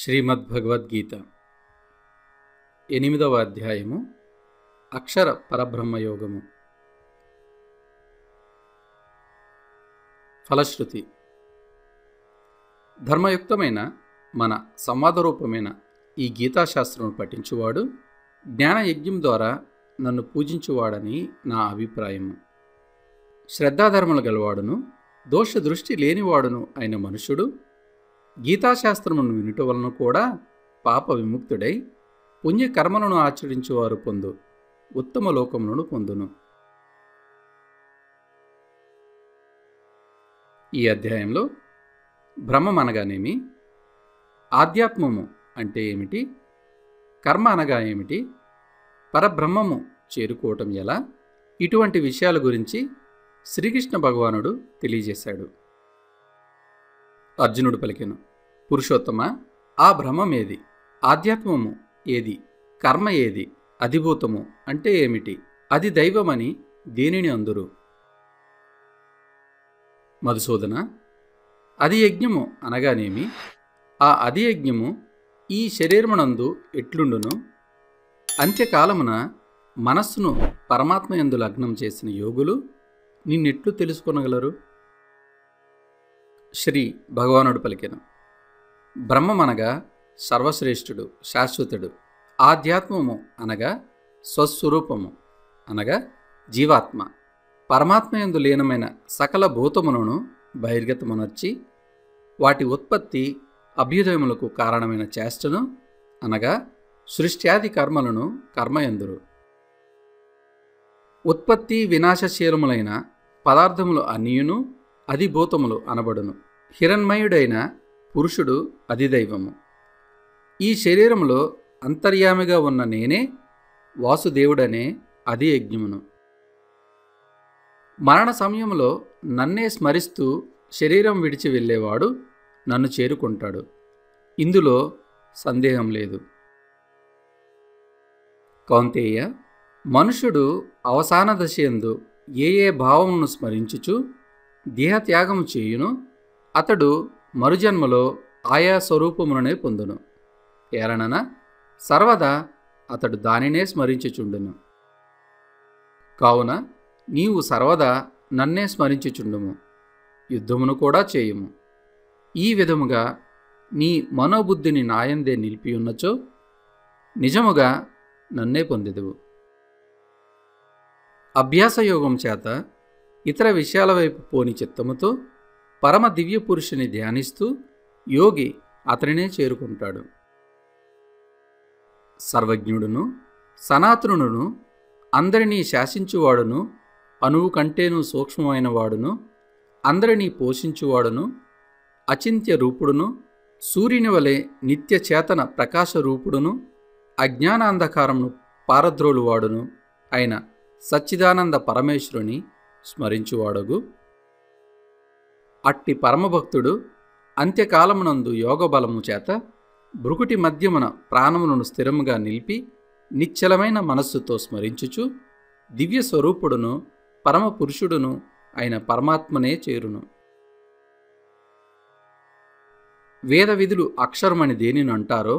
శ్రీమద్భగవద్గీత 8వ అధ్యాయము అక్షర పరబ్రహ్మయోగము. ఫలశ్రుతి. ధర్మయుక్తమైన మన సంవాదరూపమైన ఈ గీతాశాస్త్రమును పఠించువాడు జ్ఞానయజ్ఞం ద్వారా నన్ను పూజించువాడని నా అభిప్రాయము. శ్రద్ధాధర్మలు గలవాడును దోషదృష్టి లేనివాడును అయిన మనుషుడు గీతాశాస్త్రమును వినుట వలన కూడా పాప విముక్తుడై పుణ్యకర్మలను ఆచరించువారు పొందు ఉత్తమ లోకములను పొందును. ఈ అధ్యాయంలో బ్రహ్మం అనగానేమి, ఆధ్యాత్మము అంటే ఏమిటి, కర్మ అనగా ఏమిటి, పరబ్రహ్మము చేరుకోవటం ఎలా, ఇటువంటి విషయాల గురించి శ్రీకృష్ణ భగవానుడు తెలియజేశాడు. అర్జునుడు పలికెను, పురుషోత్తమ, ఆ బ్రహ్మమేది, ఆధ్యాత్మము ఏది, కర్మ ఏది, అధిభూతము అంటే ఏమిటి, అది దైవమని దేనిని అందురు? మధుసూదన, అధియజ్ఞము అనగానేమి, ఆ అధియజ్ఞము ఈ శరీరమునందు ఎట్లుండును? అంత్యకాలమున మనస్సును పరమాత్మయందు లగ్నం చేసిన యోగులు నిన్నెట్లు తెలుసుకొనగలరు? శ్రీ భగవానుడు పలికెను, బ్రహ్మమనగా సర్వశ్రేష్ఠుడు, శాశ్వతుడు. ఆధ్యాత్మము అనగా స్వస్వరూపము అనగా జీవాత్మ. పరమాత్మయందు లీనమైన సకల భూతములను బహిర్గతమునర్చి వాటి ఉత్పత్తి అభ్యుదయములకు కారణమైన చేష్టను అనగా సృష్ట్యాది కర్మలను కర్మయందురు. ఉత్పత్తి వినాశశీలములైన పదార్థములు అన్నియును అధిభూతములు అనబడును. హిరణ్మయుడైన పురుషుడు అధిదైవము. ఈ శరీరములో అంతర్యామిగా ఉన్న నేనే వాసుదేవుడనే అధియజ్ఞమును. మరణ సమయంలో నన్నే స్మరిస్తూ శరీరం విడిచి వెళ్ళేవాడు నన్ను చేరుకుంటాడు. ఇందులో సందేహం లేదు. కౌంతేయ, మనుషుడు అవసాన దశయందు ఏ భావమును స్మరించుచు దేహత్యాగము చేయును అతడు మరుజన్మలో ఆయా స్వరూపములనే పొందును. ఏలనన సర్వదా అతడు దానినే స్మరించుచుండును. కావున నీవు సర్వదా నన్నే స్మరించుచుండుము, యుద్ధమును కూడా చేయుము. ఈ విధముగా నీ మనోబుద్ధిని నాయందే నిలిపియున్నచో నిజముగా నన్నే పొందెదవు. అభ్యాసయోగం చేత ఇతర విషయాల వైపు పోని చిత్తముతో పరమ దివ్య పురుషుని ధ్యానిస్తూ యోగి అతనినే చేరుకుంటాడు. సర్వజ్ఞుడును సనాతనుడును అందరినీ శాసించువాడును అణువు కంటేను సూక్ష్మమైన వాడును అందరినీ పోషించువాడును అచింత్య రూపుడును సూర్యుని వలె నిత్య చేతన ప్రకాశ రూపుడును అజ్ఞానాంధకారమును పారద్రోలువాడును అయిన సచ్చిదానంద పరమేశ్వరుని స్మరించువాడగు. అట్టి పరమభక్తుడు అంత్యకాలమునందు యోగబలము చేత భృకుటి మధ్యమున ప్రాణములను స్థిరముగా నిలిపి నిశ్చలమైన మనస్సుతో స్మరించుచు దివ్య స్వరూపుడును పరమ పురుషుడును అయిన పరమాత్మనే చేరును. వేద విధులు అక్షరమని దేనిని అంటారో,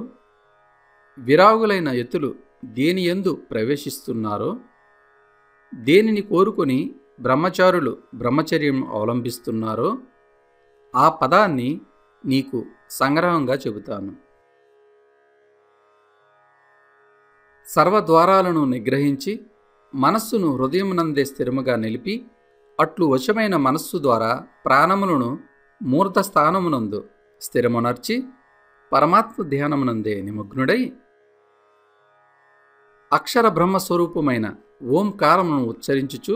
విరాగులైన యతులు దేనియందు ప్రవేశిస్తున్నారో, దేనిని కోరుకొని బ్రహ్మచారులు బ్రహ్మచర్యం అవలంబిస్తున్నారో ఆ పదాన్ని నీకు సంగ్రహంగా చెబుతాను. సర్వద్వారాలను నిగ్రహించి మనస్సును హృదయమునందే స్థిరముగా నిలిపి అట్లు వశమైన మనస్సు ద్వారా ప్రాణములను మూర్ధస్థానమునందు స్థిరమునర్చి పరమాత్మ ధ్యానమునందే నిమగ్నుడై అక్షర బ్రహ్మస్వరూపమైన ఓంకారమును ఉచ్చరించుచు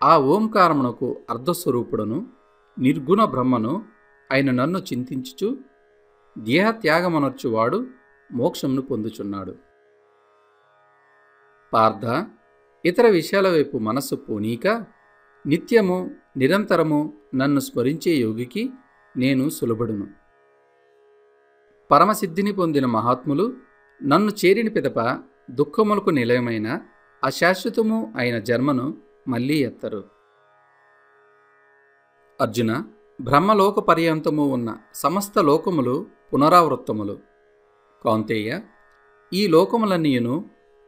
ఆ ఓంకారమునకు అర్ధస్వరూపుడును నిర్గుణ బ్రహ్మను అయిన నన్ను చింతించుచు దేహత్యాగమనర్చువాడు మోక్షమును పొందుచున్నాడు. పార్థ, ఇతర విషయాల వైపు మనస్సు పోనీక నిత్యము నిరంతరము నన్ను స్మరించే యోగికి నేను సులభుడును. పరమసిద్ధిని పొందిన మహాత్ములు నన్ను చేరిన పిదప దుఃఖములకు నిలయమైన అశాశ్వతము అయిన జన్మను మళ్ళీ ఎత్తరు. అర్జున, బ్రహ్మలోక పర్యంతము ఉన్న సమస్త లోకములు పునరావృత్తములు. కౌంతేయ, ఈ లోకములన్నీయును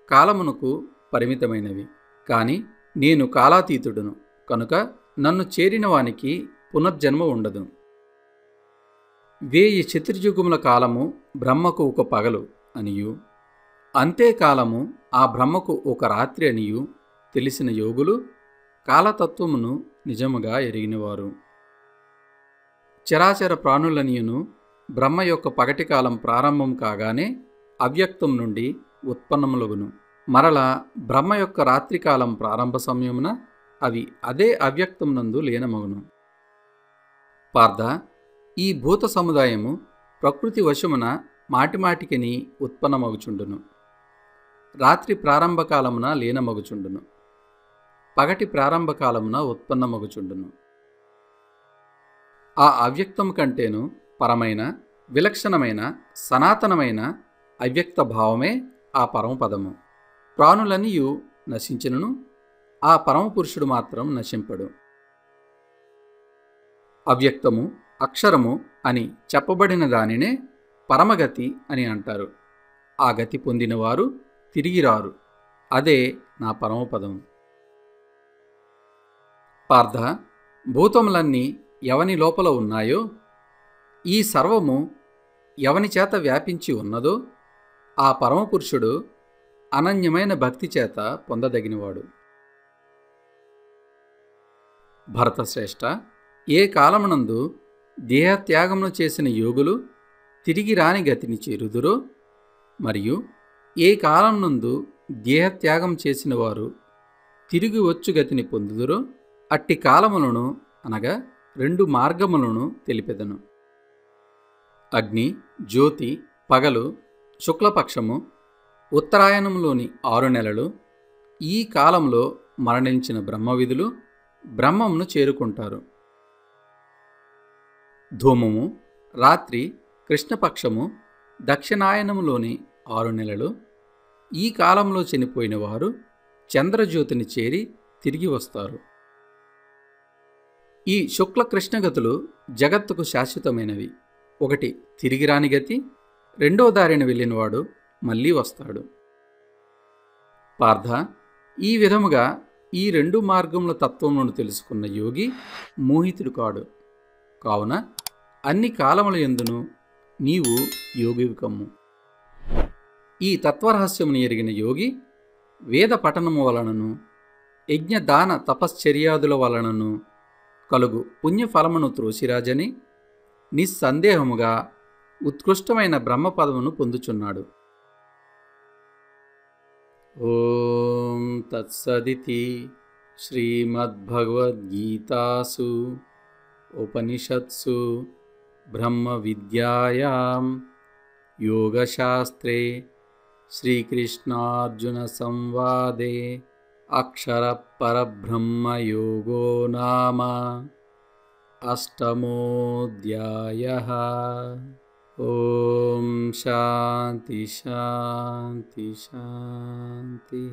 కాలమునకు పరిమితమైనవి, కాని నేను కాలాతీతుడును, కనుక నన్ను చేరిన వానికి పునర్జన్మ ఉండదు. 1000 చతుర్యుగముల కాలము బ్రహ్మకు ఒక పగలు అనియు, అంతేకాలము ఆ బ్రహ్మకు ఒక రాత్రి అనియు తెలిసిన యోగులు కాలతత్వమును నిజముగా ఎరిగినవారు. చరాచర ప్రాణులనియును బ్రహ్మ యొక్క పగటి కాలం ప్రారంభం కాగానే అవ్యక్తం నుండి ఉత్పన్నములగును. మరల బ్రహ్మ యొక్క రాత్రికాలం ప్రారంభ సమయమున అవి అదే అవ్యక్తం నందు లీనమగును. పార్థ, ఈ భూత సముదాయము ప్రకృతి వశమున మాటిమాటికిని ఉత్పన్నమగుచుండును. రాత్రి ప్రారంభకాలమున లీనమగుచుండును, పగటి ప్రారంభకాలమున ఉత్పన్నమగుచుండును. ఆ అవ్యక్తము కంటేను పరమైన, విలక్షణమైన, సనాతనమైన అవ్యక్త భావమే ఆ పరమపదము. ప్రాణులనియు నశించినను ఆ పరమపురుషుడు మాత్రం నశింపడు. అవ్యక్తము, అక్షరము అని చెప్పబడిన దానినే పరమగతి అని అంటారు. ఆ గతి పొందినవారు తిరిగి రారు. అదే నా పరమపదం. పార్థ, భూతములన్నీ ఎవని లోపల ఉన్నాయో, ఈ సర్వము ఎవని చేత వ్యాపించి ఉన్నదో ఆ పరమపురుషుడు అనన్యమైన భక్తి చేత పొందదగినవాడు. భరతశ్రేష్ఠ, ఏ కాలమునందు దేహత్యాగమును చేసిన యోగులు తిరిగి రాని గతిని చేరుదురో, మరియు ఏ కాలమునందు దేహత్యాగం చేసిన వారు తిరిగి వచ్చు గతిని పొందుదురో, అట్టి కాలములను అనగా 2 మార్గములను తెలిపెదను. అగ్ని, జ్యోతి, పగలు, శుక్లపక్షము, ఉత్తరాయణంలోని 6 నెలలు, ఈ కాలంలో మరణించిన బ్రహ్మవిధులు బ్రహ్మమును చేరుకుంటారు. ధూమము, రాత్రి, కృష్ణపక్షము, దక్షిణాయనములోని 6 నెలలు, ఈ కాలంలో చనిపోయిన వారు చంద్రజ్యోతిని చేరి తిరిగి వస్తారు. ఈ శుక్ల కృష్ణగతులు జగత్తుకు శాశ్వతమైనవి. ఒకటి తిరిగి రాని గతి, రెండో దారిన వెళ్ళినవాడు మళ్ళీ వస్తాడు. పార్థ, ఈ విధముగా ఈ 2 మార్గముల తత్వములను తెలుసుకున్న యోగి మోహితుడు కాడు. కావున అన్ని కాలముల యందును నీవు యోగివి కమ్ము. ఈ తత్వరహస్యమును ఎరిగిన యోగి వేద పఠనము వలనను యజ్ఞదాన తపశ్చర్యాదుల వలనను కలుగు పుణ్యఫలమును త్రోసిరాజని నిస్సందేహముగా ఉత్కృష్టమైన బ్రహ్మపదమును పొందుచున్నాడు. ఓం తత్సదితి శ్రీమద్భగవద్గీతాసు ఉపనిషత్సు బ్రహ్మ విద్యాయాం యోగశాస్త్రే శ్రీకృష్ణార్జున సంవాదే అక్షర పరబ్రహ్మయోగో నామ అష్టమోऽధ్యాయః. ఓం శాంతి శాంతి శాంతి.